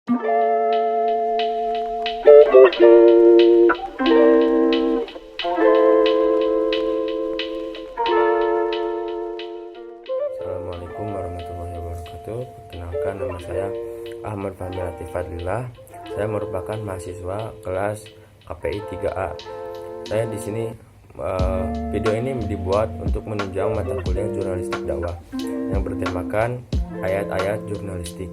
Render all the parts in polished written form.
Assalamualaikum warahmatullahi wabarakatuh. Perkenalkan, nama saya Ahmad Fahmi Latif Fadlillah. Saya merupakan mahasiswa kelas KPI 3A. Saya di sini video ini dibuat untuk menunjang mata kuliah jurnalistik dakwah yang bertemakan ayat-ayat jurnalistik.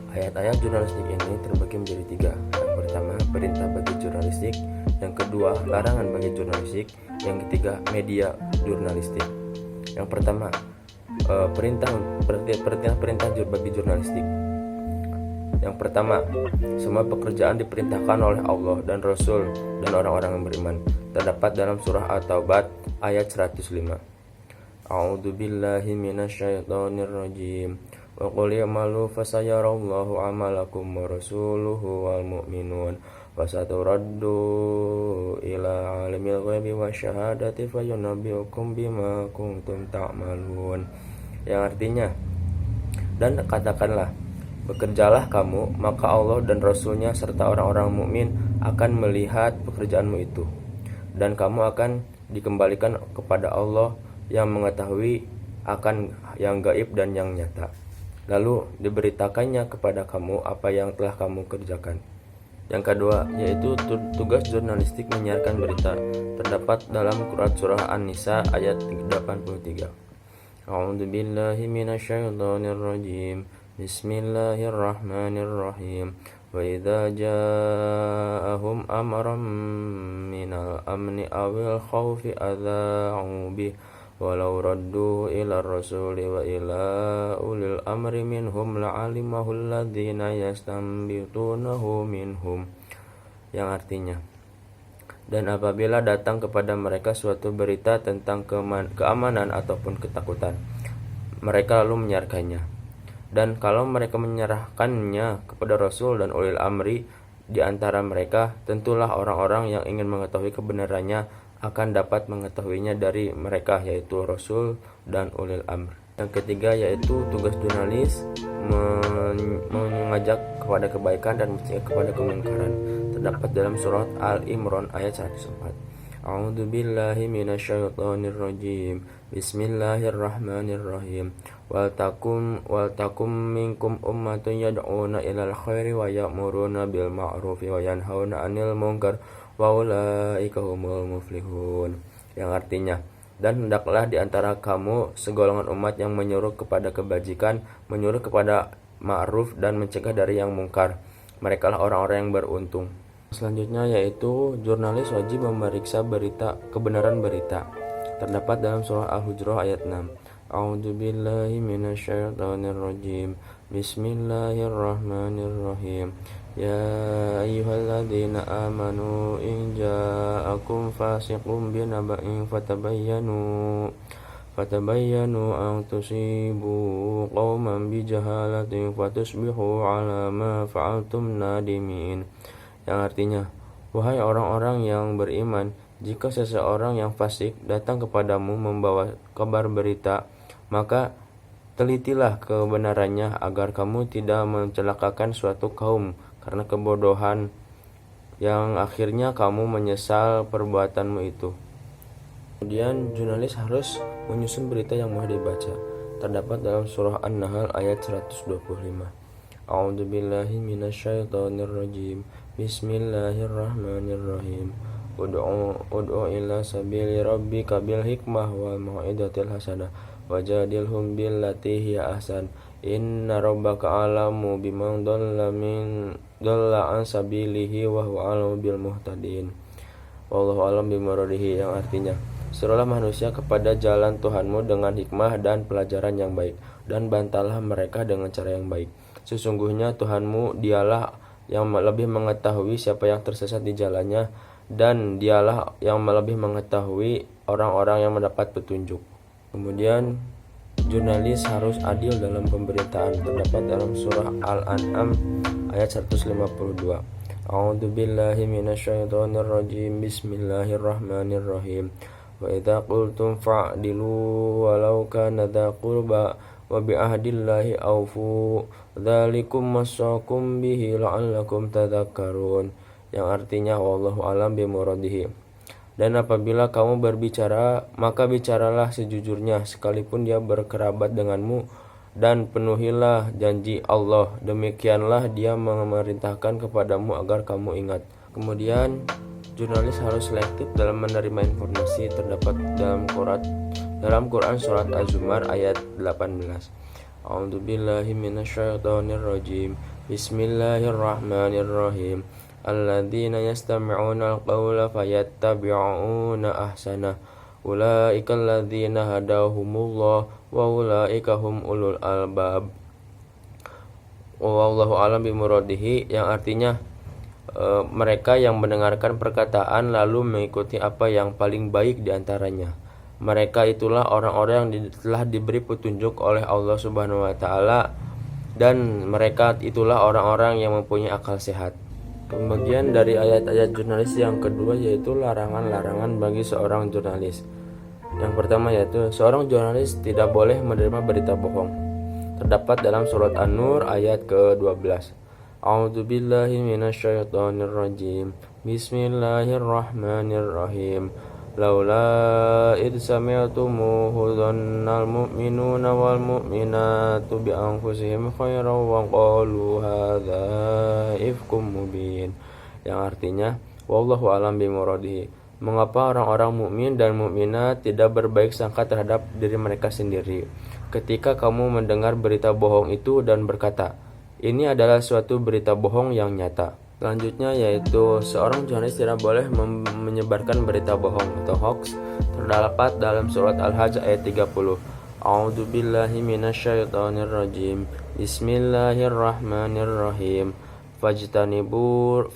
Ayat-ayat jurnalistik ini terbagi menjadi 3. Yang pertama, perintah bagi jurnalistik. Yang kedua, larangan bagi jurnalistik. Yang ketiga, media jurnalistik. Yang pertama, perintah bagi jurnalistik. Yang pertama, semua pekerjaan diperintahkan oleh Allah dan Rasul dan orang-orang yang beriman. Terdapat dalam surah At-Taubah ayat 105. A'udzu billahi minasyaitonir rajim. Wa qul i'malu fasayarallahu 'amalakum wa rasuluhu wal mu'minun wa saturaddu ila 'alimil ghaibi wasyahadati fayunabbi'ukum bima kuntum ta'malun. Yang artinya, dan katakanlah, bekerjalah kamu, maka Allah dan Rasulnya serta orang-orang mukmin akan melihat pekerjaanmu itu, dan kamu akan dikembalikan kepada Allah yang mengetahui akan yang gaib dan yang nyata. Lalu diberitakannya kepada kamu apa yang telah kamu kerjakan. Yang kedua, yaitu tugas jurnalistik menyiarkan berita. Terdapat dalam Quran surah An-Nisa ayat 83. A'udzu billahi minasyaitonir rajim. Bismillahirrahmanirrahim. Wa idza ja'ahum amrun minal amni awil khawfi adza'u bih walau raddu ila rasuli wa ila ulil amri minhum la'alimahu alladhina yastanbitunahu minhum. Yang artinya, dan apabila datang kepada mereka suatu berita tentang keamanan ataupun ketakutan, mereka lalu menyiarkannya. Dan kalau mereka menyerahkannya kepada Rasul dan ulil amri di antara mereka, tentulah orang-orang yang ingin mengetahui kebenarannya akan dapat mengetahuinya dari mereka, yaitu Rasul dan ulil amr. Yang ketiga, yaitu tugas jurnalis mengajak kepada kebaikan dan mencegah kepada kemungkaran. Terdapat dalam surat Al-Imran ayat 104. A'udzu billahi minasyaitonir rajim. Bismillahirrahmanirrahim. Wal takum minkum ummatun yad'una ilal khairi wa ya'muruna bil ma'rufi wa yanhauna 'anil munkar wa ulaika humul muflihun. Yang artinya, dan hendaklah di antara kamu segolongan umat yang menyuruh kepada kebajikan, menyuruh kepada ma'ruf dan mencegah dari yang mungkar. Merekalah orang-orang yang beruntung. Selanjutnya, yaitu jurnalis wajib memeriksa kebenaran berita. Terdapat dalam surah Al-Hujurat ayat 6. A'udzu billahi minasyaitonir rajim. Bismillahirrahmanirrahim. Ya ayyuhalladzina amanu in ja'akum fasiqun binaba'in fatabayyanu an tusibu qauman bijahalatin fatusbihu 'ala ma fa'altum nadimin. Yang artinya, wahai orang-orang yang beriman, jika seseorang yang fasik datang kepadamu membawa kabar berita, maka telitilah kebenarannya agar kamu tidak mencelakakan suatu kaum karena kebodohan yang akhirnya kamu menyesal perbuatanmu itu. Kemudian jurnalis harus menyusun berita yang mau dibaca. Terdapat dalam surah An-Nahl ayat 125. A'udzu billahi minasyaitonir rajim. Bismillahirrahmanirrahim. Ud'u ila sabili rabbika bil hikmah wal mau'izatil hasanah wajadilhum billati hiya ahsan. Inna rabbaka alamu biman dhalla an sabilihi wa huwa alamu bil muhtadin. Wallahu alam bimuradihi. Yang artinya, serulah manusia kepada jalan Tuhanmu dengan hikmah dan pelajaran yang baik, dan bantalah mereka dengan cara yang baik. Sesungguhnya Tuhanmu dialah yang lebih mengetahui siapa yang tersesat di jalannya, dan dialah yang lebih mengetahui orang-orang yang mendapat petunjuk. Kemudian jurnalis harus adil dalam pemberitaan. Terdapat dalam surah Al-An'am ayat 152. A'udzu billahi minasyaitonir rajim. Bismillahirrahmanirrahim. Wa idza qultum fa'dilu walau kana dza qurba wa bi ahdillahi aufu dzalikum wasaqum bihi la'allakum tadhakkarun, yang artinya wallahu alam bimuradihi. Dan apabila kamu berbicara, maka bicaralah sejujurnya sekalipun dia berkerabat denganmu, dan penuhilah janji Allah, demikianlah dia memerintahkan kepadamu agar kamu ingat. Kemudian jurnalis harus selektif dalam menerima informasi. Terdapat dalam Quran surat Az-Zumar ayat 18. A'udzubillahi minasyaitonirrajim. Bismillahirrahmanirrahim. Alladzina yastami'una al-qawla fayattabi'una ahsana. Ulaika alladzina hadahumullah wa ulaika hum ulul albab. Wallahu alam bimuradihi, yang artinya mereka yang mendengarkan perkataan lalu mengikuti apa yang paling baik di antaranya. Mereka itulah orang-orang yang telah diberi petunjuk oleh Allah Subhanahu wa taala, dan mereka itulah orang-orang yang mempunyai akal sehat. Kemudian dari ayat-ayat jurnalis yang kedua yaitu larangan-larangan bagi seorang jurnalis. Yang pertama yaitu seorang jurnalis tidak boleh menerima berita bohong. Terdapat dalam surat An-Nur ayat ke-12. A'udzubillahi minasyaitonirrajim. Bismillahirrahmanirrahim. Laula id sami'tumuhu dhannal mu'minuna wal mu'minatu bi anfusihim khairan wa qalu hadza ifkum mubin, yang artinya wallahu alam bimuradihi. Mengapa orang-orang mukmin dan mukminat tidak berbaik sangka terhadap diri mereka sendiri ketika kamu mendengar berita bohong itu dan berkata, ini adalah suatu berita bohong yang nyata. Selanjutnya yaitu seorang jurnalis tidak boleh menyebarkan berita bohong atau hoax. Terdapat dalam surat Al-Hajj ayat 30. A'udzubillahi minasyaitonirrajim. Bismillahirrahmanirrahim. Fajtanibur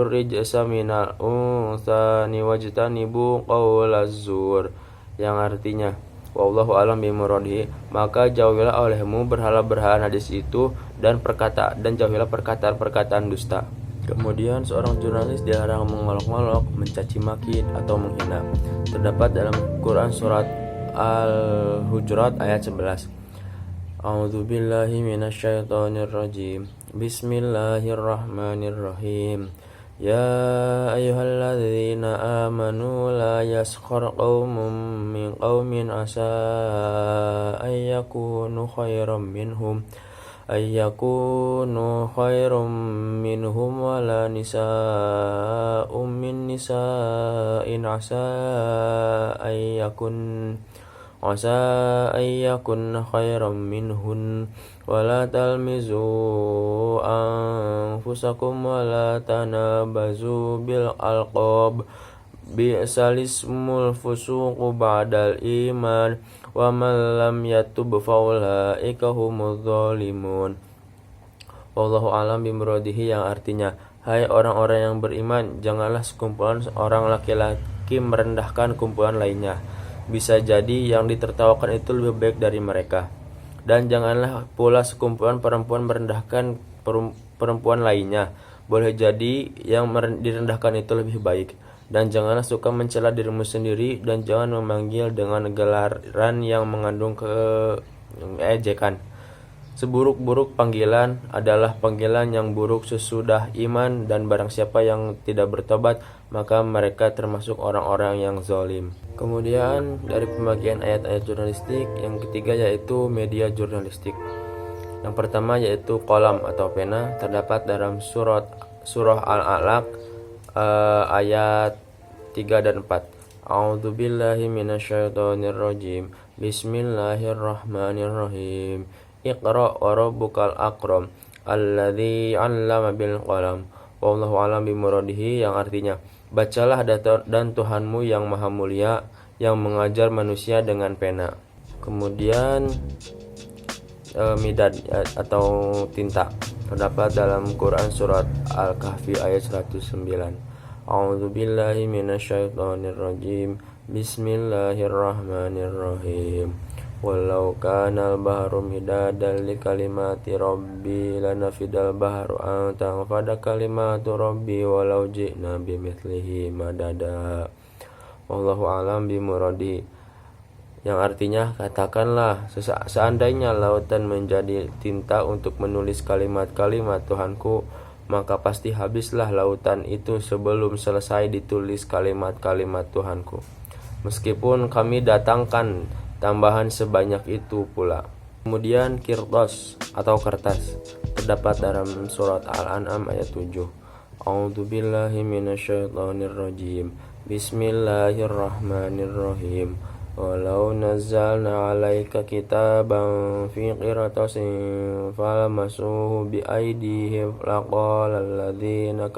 rijsa minal unsani wajtanibu qaulaz zur, yang artinya wallahu alam bimuradihi, maka jauhilah olehmu berhala-berhala najis itu dan jauhilah perkataan-perkataan dusta. Kemudian seorang jurnalis dilarang mengolok-olok, mencaci maki atau menghina. Terdapat dalam Quran surat Al-Hujurat ayat 11. A'udzubillahi minasyaitonirrajim. Bismillahirrahmanirrahim. Ya ayyuhalladzina amanu la yaskhar qaumun min qaumin asa ayyakunu khairam minhum wala nisa'um min nisa'in asa ayyakun khairam minhun wala talmizu anfusakum wala tanabazu bil alqab bi'sal ismul fusuqu ba'dal iman wa man lam yatub faulaika humudz zalimun. Wallahu alam bimuradihi, yang artinya hai orang-orang yang beriman, janganlah sekumpulan orang laki-laki merendahkan kumpulan lainnya. Bisa jadi yang ditertawakan itu lebih baik dari mereka. Dan janganlah pula sekumpulan perempuan merendahkan perempuan lainnya. Boleh jadi yang direndahkan itu lebih baik. Dan janganlah suka mencela dirimu sendiri, dan jangan memanggil dengan gelaran yang mengandung keejekan. Seburuk-buruk panggilan adalah panggilan yang buruk sesudah iman, dan barang siapa yang tidak bertobat, maka mereka termasuk orang-orang yang zalim. Kemudian dari pembagian ayat-ayat jurnalistik, yang ketiga yaitu media jurnalistik. Yang pertama yaitu kolam atau pena. Terdapat dalam surah Al-Alaq ayat 3 dan 4. A'udzubillahi minasyaitonirrajim. Bismillahirrahmanirrahim. Iqra wa rabbukal akram alladzi 'allama bil qalam. Wallahu alam bimuradihi, yang artinya bacalah dan Tuhanmu yang maha mulia yang mengajar manusia dengan pena. Kemudian midad atau tinta. Terdapat dalam Quran surat Al-Kahfi ayat 109. A'udzubillahi minasyaitonirrajim. Bismillahirrahmanirrahim. Walau kanal bahru midadan li kalimati rabbi lanafidal bahru an tanfada kalimatu rabbi walau ji'na bimithlihi madada. Wallahu alam bimuradi. yang artinya katakanlah seandainya lautan menjadi tinta untuk menulis kalimat-kalimat Tuhanku, maka pasti habislah lautan itu sebelum selesai ditulis kalimat-kalimat Tuhanku, meskipun kami datangkan tambahan sebanyak itu pula. Kemudian kirtos atau kertas terdapat dalam surat Al-An'am ayat 7. A'udzubillahi minasyaitonirrajim. Bismillahirrahmanirrahim. Walau nazzalna 'alaika kitaban fi qirtasin falamasuhu biaydihim laqala alladzina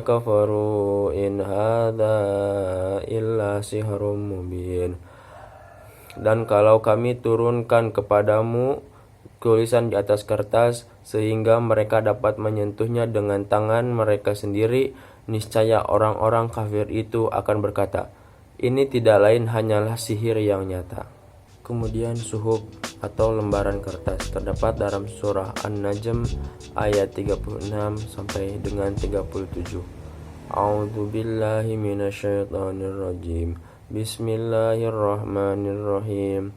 kafaru in hadza illa sihrun mubin. Dan kalau kami turunkan kepadamu tulisan di atas kertas sehingga mereka dapat menyentuhnya dengan tangan mereka sendiri, niscaya orang-orang kafir itu akan berkata, ini tidak lain hanyalah sihir yang nyata. Kemudian suhuf atau lembaran kertas terdapat dalam surah An-Najm ayat 36 sampai dengan 37. A'udzubillahi minasyaitonirrajim. Bismillahirrahmanirrahim.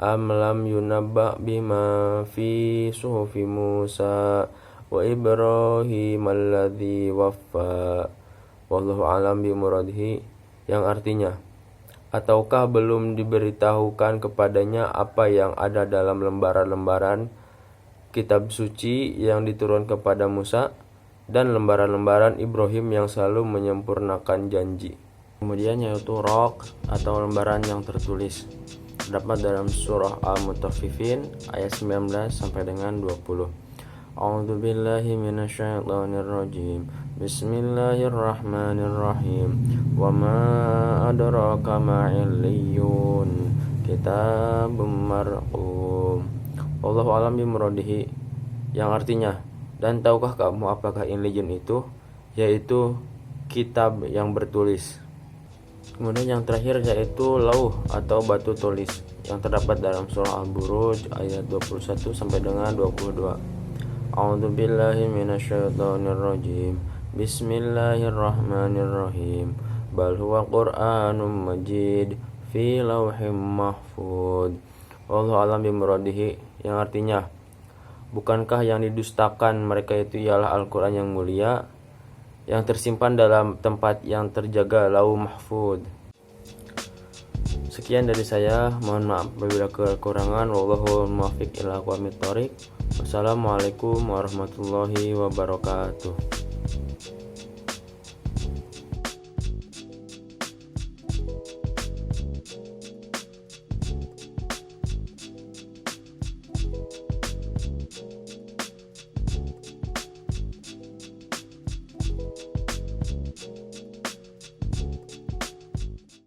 Am lam yunabba bima fi suhufi Musa wa Ibrahim alladzi waffa. Wallahu alam bimuradihi, yang artinya, ataukah belum diberitahukan kepadanya apa yang ada dalam lembaran-lembaran kitab suci yang diturun kepada Musa dan lembaran-lembaran Ibrahim yang selalu menyempurnakan janji. Kemudian yaitu rok atau lembaran yang tertulis terdapat dalam surah Al-Mutaffifin ayat 19 sampai dengan 20. A'udzubillahi minasyaitonirrajim. Bismillahirrahmanirrahim. Wa ma adraka ma illiyun. Kitabun marqum. Wallahu a'lam bimuradihi, yang artinya, dan tahukah kamu apakah illiyun itu? Yaitu kitab yang bertulis. Kemudian yang terakhir yaitu lauh atau batu tulis yang terdapat dalam surah Al-Buruj ayat 21 sampai dengan 22. A'udzubillahi minasyaitonirrajim. Bismillahirrahmanirrahim. Bal huwa Qur'anum Majid fi lauhim mahfud. Wallahu a'lam bimuradihi, yang artinya, bukankah yang didustakan mereka itu ialah Al-Qur'an yang mulia yang tersimpan dalam tempat yang terjaga lauh mahfud. Sekian dari saya, mohon maaf apabila kekurangan. Wallahul muwaffiq ila aqwamit thoriq. Wassalamualaikum warahmatullahi wabarakatuh.